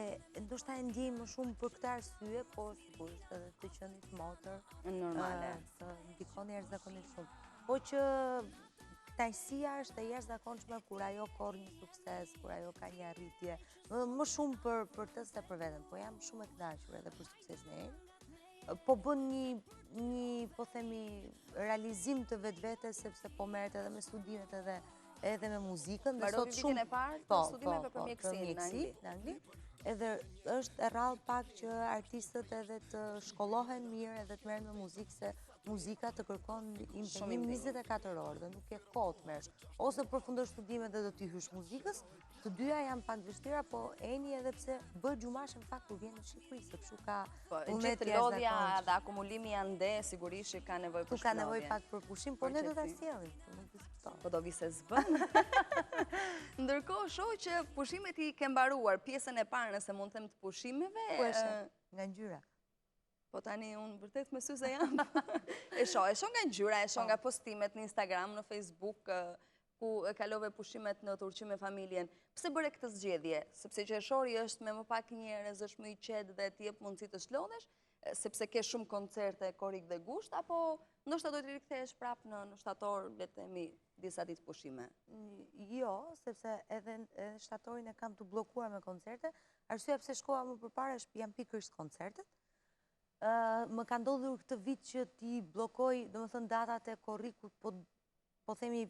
[SPEAKER 3] ndoshta e ndjej më shumë për këtë arsye, po sigurisht edhe të qenit motër.
[SPEAKER 1] Normale.
[SPEAKER 3] Të ndikoni jashtëzakonisht shumë. Po që kënaqësia është e jashtëzakonshme kur ajo korr një sukses, kur ajo ka një arritje, më shumë për të se për veten, po jam shumë e kënaqur edhe për suksesin e Enit. Po bën një po themi realizim të vetes sepse po merret edhe me studimet edhe me muzikën.
[SPEAKER 1] Mbaroi vitin e parë të studimeve për mjekësinë
[SPEAKER 3] në Angli. Edhe është e rrallë pak që artistët edhe të shkollohen mirë edhe të merren me muzikë, se muzika të kërkon impendim 24 orë dhe nuk ke kohë të merresh. Ose përfundosh studimet dhe do t'i hysh muzikës, të dyja janë pak vështira, po Eni edhe pse bë gjumashën pak kur vjen në Shqipëri, se kështu ka
[SPEAKER 1] gjithë lodhja dhe akumulimi janë nde, sigurisht që ka nevojë për
[SPEAKER 3] shkëlqyer. Ka nevojë pak për pushim, por ne do ta sjellim,
[SPEAKER 1] po do vi se zbën. Ndërkohë shoh që pushimet i ke mbaruar pjesën e parë, nëse mund të them, të pushimeve.
[SPEAKER 3] Nga ngjyra.
[SPEAKER 1] Po tani unë vërtet me sy se jam. E shoh nga ngjyra, e shoh nga postimet në Instagram, në Facebook, ku e kalove pushimet në Turqi me familjen. Pse bëre këtë zgjedhje? Sepse qershori është me më pak njerëz, është më i qetë dhe të jep mundësi të shlodhesh, sepse ke shumë koncerte, korik dhe gusht, apo ndoshta do të rikthehesh prap në shtator, le të themi, disa ditë pushime?
[SPEAKER 3] Jo, sepse edhe shtatorin e kam të bllokuar me koncerte. Arsyeja pse shkova më përpara është jam pikërisht koncertet. Më ka ndodhur këtë vit që ti bllokoj, domethënë datat e korrikut, po themi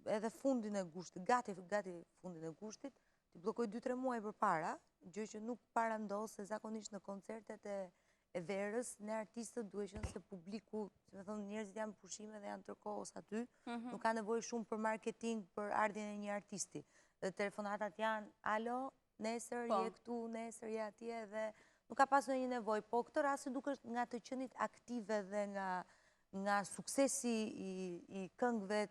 [SPEAKER 3] edhe fundin e gushtit, gati fundin e gushtit, ti bllokoj 2-3 muaj përpara, gjë që nuk parandodh, se zakonisht në koncertet e verës, ne artistët duhet qenë se publiku, si me thonë, njerëzit janë pushime dhe janë tërkohës aty, nuk ka nevojë shumë për marketing, për ardhjen e një artisti. Telefonatat janë, alo, nesër je këtu, nesër je atje, dhe nuk ka pasur një nevojë, po këtë rasti duke nga të qenit aktive dhe nga suksesi i këngëve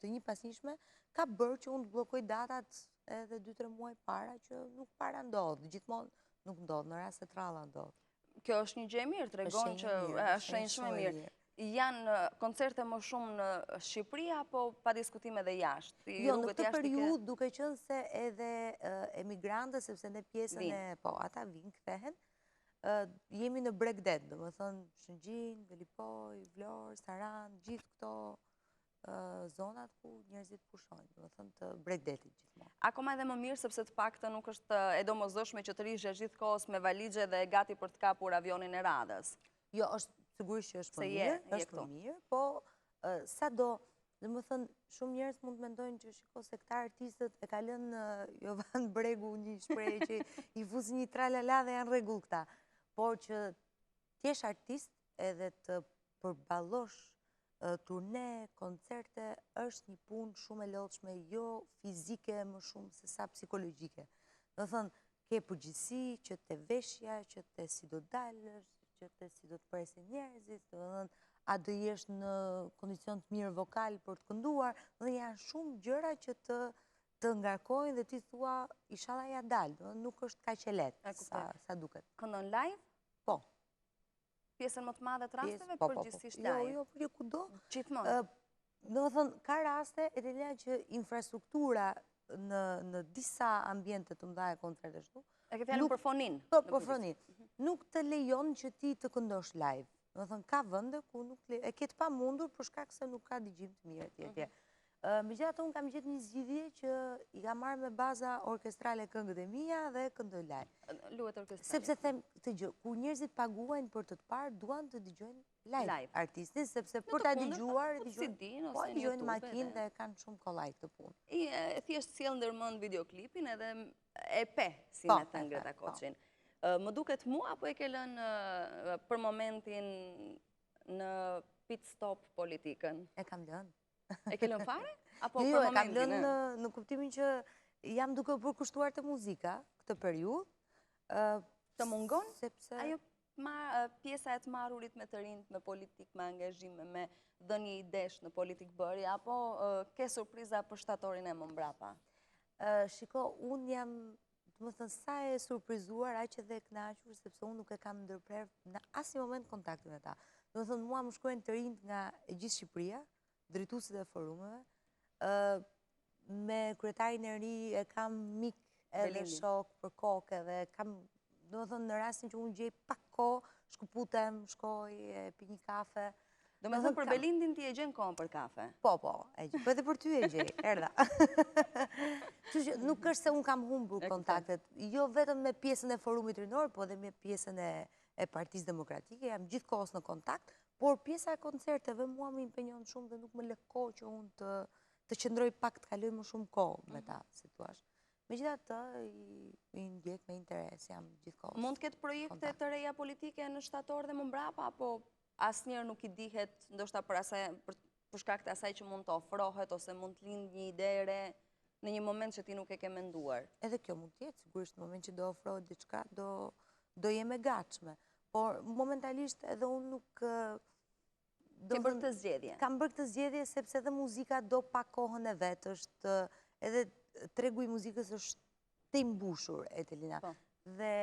[SPEAKER 3] të një pasnjëshme, ka bërë që unë të bllokoj datat edhe 2-3 muaj para, që nuk parandodh, gjithmonë nuk ndodh, në raste të rralla ndodh.
[SPEAKER 1] Kjo është një gjë e mirë, tregon që është shenjë shumë e mirë. Janë koncerte më shumë në Shqipëri apo pa diskutime dhe jashtë?
[SPEAKER 3] Jo, në këtë periudhë duke qenë se edhe emigrantët, sepse ne pjesën e, po, ata vinë, kthehen, jemi në Bregdet, domethënë Shëngjin, Velipoj, Vlorë, Sarandë, gjithë këto zonat ku njerëzit pushojnë, domethënë të Bregdetit gjithmonë.
[SPEAKER 1] Akoma edhe më mirë, sepse të paktën nuk është e domosdoshme që të rish gjithkohës me valixhe dhe gati për të kapur avionin e radhës.
[SPEAKER 3] Jo, është sigurisht që është më mirë, po sado, domethënë shumë njerëz mund të mendojnë që shiko se këta artistët e ka lënë Jovan Bregu një shprehje që i fusin një tralala dhe janë rregull këta. Por që ti jesh artist edhe të përballosh turne, koncerte, është një punë shumë e lodhshme, jo fizike më shumë se sa psikologjike. Do thënë, ke përgjithësi që te veshja, që te si do dalësh, që te si do të presin njerëzit, do thënë, a do jesh në kondicion të mirë vokal për të kënduar, dhe janë shumë gjëra që të ngarkojnë dhe ti thua, inshallah ja dalë, nuk është kaq e lehtë sa duket.
[SPEAKER 1] Këndon live?
[SPEAKER 3] Po.
[SPEAKER 1] Pjesën më të madhe të rasteve, përgjithsisht live?
[SPEAKER 3] Jo, për kudo.
[SPEAKER 1] Gjithmonë?
[SPEAKER 3] Do të thënë, ka raste e të lea që infrastruktura në disa ambiente të mdha e koncertesh tu.
[SPEAKER 1] E ke fjalën për fonin?
[SPEAKER 3] Po, për fonin. Nuk të lejon që ti të këndosh live. Do të thënë, ka vende ku nuk e ke të pamundur për shkak se nuk ka dëgjim të mirë atje. Megjithatë unë kam gjetë një zgjidhje që i kam marrë me baza orkestrale këngët e mia dhe këndoj live.
[SPEAKER 1] Luhet orkestrale.
[SPEAKER 3] Sepse them këtë gjë, kur njerëzit paguajnë për të parë, duan të dëgjojnë live artistin, sepse për ta dëgjuar, dëgjojnë makinë dhe kanë shumë kollaj këtë punë.
[SPEAKER 1] I thjesht sjell ndërmend videoklipin edhe e pe, si me thënë Greta Koçin. Më duket mua apo e ke lënë për momentin në pit stop politikën?
[SPEAKER 3] E kam lënë.
[SPEAKER 1] E ke lënë fare? Apo
[SPEAKER 3] Jo,
[SPEAKER 1] për
[SPEAKER 3] e kam
[SPEAKER 1] momentin?
[SPEAKER 3] lënë në kuptimin që jam duke përkushtuar të muzika këtë periudhë.
[SPEAKER 1] Të mungon?
[SPEAKER 3] Sepse
[SPEAKER 1] Ajo pjesa e të marrurit me të rinjt, me politikë, me angazhime, me dhënie idesh në politikë bërje, apo ke surpriza për shtatorin e më mbrapa?
[SPEAKER 3] Shiko, unë jam, të më thënë, sa e surprizuar, aq edhe e kënaqur, sepse unë nuk e kam ndërprer në asnjë moment kontaktin me ta. Do të thënë, mua më shkruajnë të rinjt nga e gjithë Shqipëria, drejtuesit e forumeve, me kryetarin e ri e kam mik edhe shok për kokë edhe kam, do të thënë, në rastin që unë gjej pak kohë, shkëputem, shkoj, e pi një kafe.
[SPEAKER 1] Do me thënë për Belindin ti e gjen kohën për kafe?
[SPEAKER 3] Po, e gjej, po edhe për ty e gjej, erdha. Nuk është se unë kam humbur kontaktet, jo vetëm me pjesën e forumit rinor, po edhe me pjesën e Partisë Demokratike, jam gjithkohës në kontakt, por pjesa e koncerteve mua më impenjon shumë dhe nuk më lë kohë që unë të qëndroj pak të kaloj më shumë kohë me ta, si thua. Megjithatë, i ndjek me interes, jam gjithkohës.
[SPEAKER 1] Mund të ketë projekte të reja politike në shtator dhe më mbrapa, apo asnjëherë nuk i dihet, ndoshta për shkak të asaj që mund të ofrohet ose mund të lindë një ide e re në një moment që ti nuk e ke menduar?
[SPEAKER 3] Edhe kjo mund të jetë, sigurisht në moment që do ofrohet diçka, do jem e gatshme. Por momentalisht edhe unë nuk...
[SPEAKER 1] Ke bërë këtë zgjedhje?
[SPEAKER 3] Kam bërë këtë zgjedhje sepse edhe muzika do pa kohën e vetë, është edhe tregu i muzikës është të imbushur, Etelina. Dhe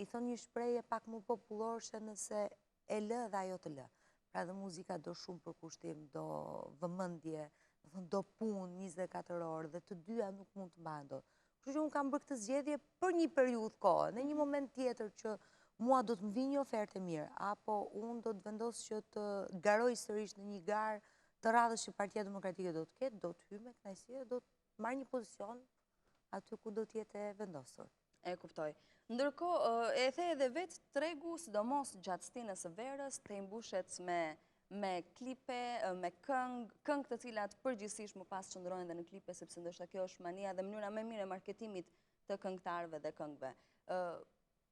[SPEAKER 3] i thonë një shprehje pak më popullor që nëse e lë dhe ajo të lë. Pra dhe muzika do shumë përkushtim, do vëmendje, do punë 24 orë dhe të dyja nuk mund të mbahen dot. Kështu që unë kam bërë këtë zgjedhje për një periudhë kohë, në një moment tjetër që mua do të më vinë një ofertë mirë, apo unë do të vendos që të garoj sërish në një garë të radhës që Partia Demokratike do të ketë, do të hyj me kënaqësi, do të marrë një pozicion aty ku do të jetë vendosur.
[SPEAKER 1] E kuptoj. Ndërkohë, e the edhe vetë tregu, sidomos gjatë stinës së verës, të imbushet me klipe, me këngë të cilat përgjithsisht më pas qëndrojnë dhe në klipe, sepse ndoshta kjo është mania dhe mënyra më mirë e marketimit të këngëtarëve dhe këngëve.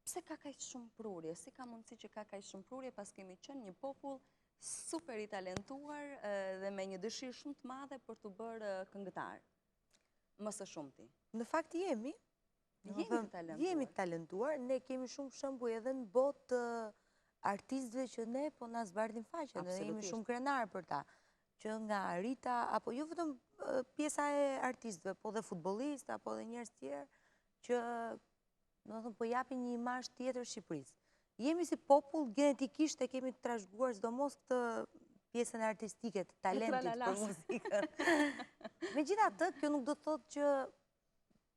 [SPEAKER 1] Pse ka kaq shumë prurje? Si ka mundësi që ka kaq shumë prurje pas kemi qenë një popull super i talentuar dhe me një dëshirë shumë të madhe për të bërë këngëtar? Më së shumti.
[SPEAKER 3] Në fakt jemi të talentuar, ne kemi shumë shembuj edhe në botë artistëve që ne po na zbardhin faqen, ne jemi shumë krenar për ta. Që nga Rita, apo jo vetëm pjesa e artistëve, po dhe futbollistë, apo dhe njerëz tjerë që po japin një imazh tjetër Shqipërisë. Jemi si popull genetikisht e kemi të trashëguar sidomos këtë pjesën artistike të talentit për muzikën. Megjithatë, kjo nuk do të thotë që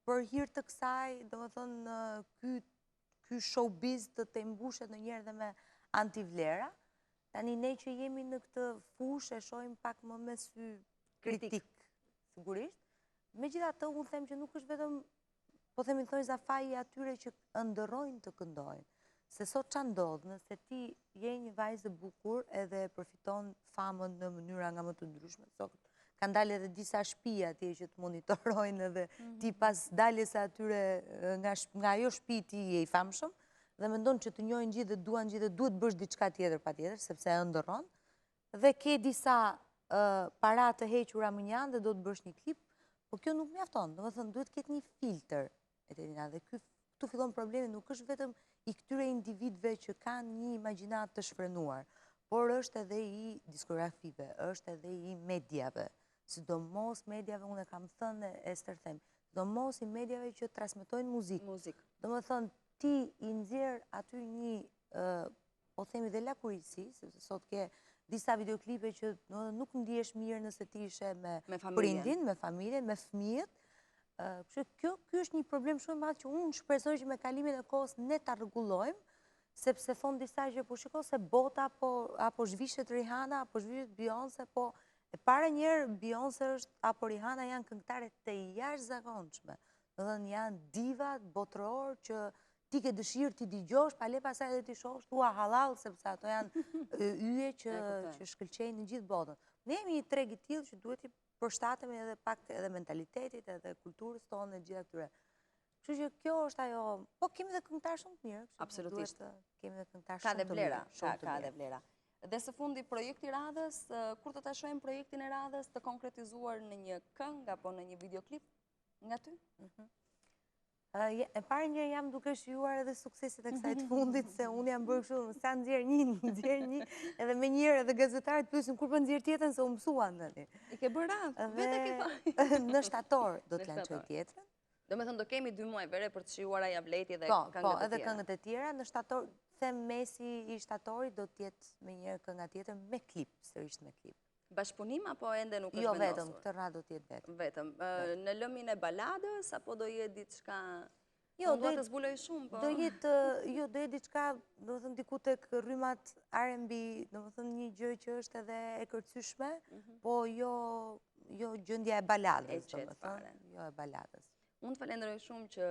[SPEAKER 3] për hir të kësaj, domethënë ky showbiz të mbushet ndonjëherë dhe me antivlera. Tani ne që jemi në këtë fushë e shohim pak më me sy kritik, sigurisht. Megjithatë, unë them që nuk është vetëm, po themi thonjë zafaji atyre që ëndërrojnë të këndojnë. Se sot që ndodhë, nëse ti je një vajzë e bukur edhe përfiton famën në mënyra nga më të ndryshme, sot kanë dalë edhe disa shtëpi atje që të monitorojnë edhe ti pas daljes atyre nga ajo shtëpi ti je i famshëm dhe mendon që të njohin gjithë dhe duan gjithë dhe duhet bësh diçka tjetër patjetër sepse ëndërron dhe ke disa para të hequra më njanë dhe do të bësh një klip, po kjo nuk mjafton, domethënë duhet ketë një filtr, Etelina, dhe këtu fillon problemi, nuk është vetëm i këtyre individëve që kanë një imagjinat të shfrenuar, por është edhe i diskografive, është edhe i medjave, sidomos medjave, unë e kam thënë e stërthem, sidomos i medjave që transmetojnë muzikë. Domethënë, ti i nxjerr aty një, po themi dhe lakurisi, sepse sot ke disa videoklipe që nuk ndihesh mirë nëse ti ishe me prindin, me familjen, me fëmijët. Kjo është një problem shumë i madh që unë shpresoj që me kalimin e kohës ne ta rregullojmë, sepse thonë disa që po shiko se bota apo zhvishet Rihanna, apo zhvishet Beyoncé, po E para njerë, Beyoncé është, apo Rihanna janë këngëtare të jashtëzakonshme. Do thënë janë divat botëror që ti ke dëshirë ti digjosh, pa le pasaj dhe ti shosh tua halal, sepse ato janë yje që shkëlqejnë në gjithë botën. Ne jemi një treg i tillë që duhet i përshtatemi edhe pak edhe mentalitetit, edhe kulturës tonë dhe gjitha këtyre. Kështu që kjo është ajo, po kemi dhe këngëtar shumë të mirë.
[SPEAKER 1] Absolutisht.
[SPEAKER 3] Kemi dhe këngëtar
[SPEAKER 1] Ka
[SPEAKER 3] shumë
[SPEAKER 1] dhe
[SPEAKER 3] të
[SPEAKER 1] vlera,
[SPEAKER 3] mirë.
[SPEAKER 1] ka dhe vlera. Dhe së fundi projekti radhës, kur të ta shohim projektin e radhës të konkretizuar në një këngë apo në një videoklip nga ty?
[SPEAKER 3] E parë një jam duke shijuar edhe suksesit e kësaj të fundit, se unë jam bërë kështu, sa nxjerr një, edhe me njërë edhe gazetarët pyesin kur po nxjerr tjetrën se u mësuan tani.
[SPEAKER 1] I ke bërë radhë, vete ke thënë.
[SPEAKER 3] Në shtator do të lançoj tjetrën.
[SPEAKER 1] Do me thënë do kemi 2 muaj vere për të shijuar Aja Vleti dhe
[SPEAKER 3] këngët e tjera. Po, edhe këngët e tjera. Në shtator, them mesi i shtatorit do tjetë me njërë kënga tjetër me klip, sërisht me klip.
[SPEAKER 1] Bashkëpunim apo ende nuk është
[SPEAKER 3] Jo,
[SPEAKER 1] vendosur?
[SPEAKER 3] vetëm, këtë radhë do tjetë vetëm.
[SPEAKER 1] Vetëm. Në lëmin e baladës, apo do jetë diçka...
[SPEAKER 3] Jo,
[SPEAKER 1] do të zbuloj shumë, po...
[SPEAKER 3] Do jetë diçka, do më thëmë diku të rrymat R&B, do më thëmë një gjë që është edhe e kërcyshme, po jo gjëndja e baladës, do më thëmë, jo e baladës.
[SPEAKER 1] Unë të falenderoj shumë që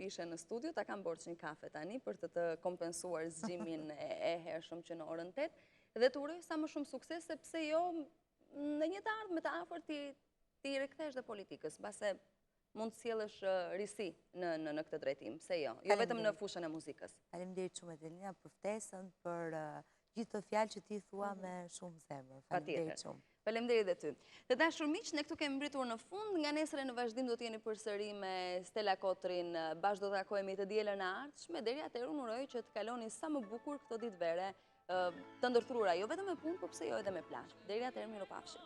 [SPEAKER 1] ishe në studio, ta kam borç një kafe tani për të kompensuar zgjimin e hershëm që në orën 8, dhe të uroj sa më shumë sukses, sepse jo në një të ardhme të afër ti rikthesh dhe politikës, base mund të sjellësh risi në këtë drejtim, se jo vetëm në fushën e muzikës.
[SPEAKER 3] Faleminderit shumë Edelina për ftesën, për gjithë të fjalë që ti thua me shumë zemër. Faleminderit shumë.
[SPEAKER 1] Faleminderit dhe ty. Të dashur miq, ne këtu kemi mbritur në fund, nga nesër në vazhdim do të jeni përsëri me Stella Kotrin, bashkë do të takohemi të dielën e ardhshme, deri atëherë unë uroj që të kaloni sa më bukur këto ditë vere, të ndërthuara jo vetëm me punë, por pse jo edhe me plazh. Deri atëherë mirupafshim.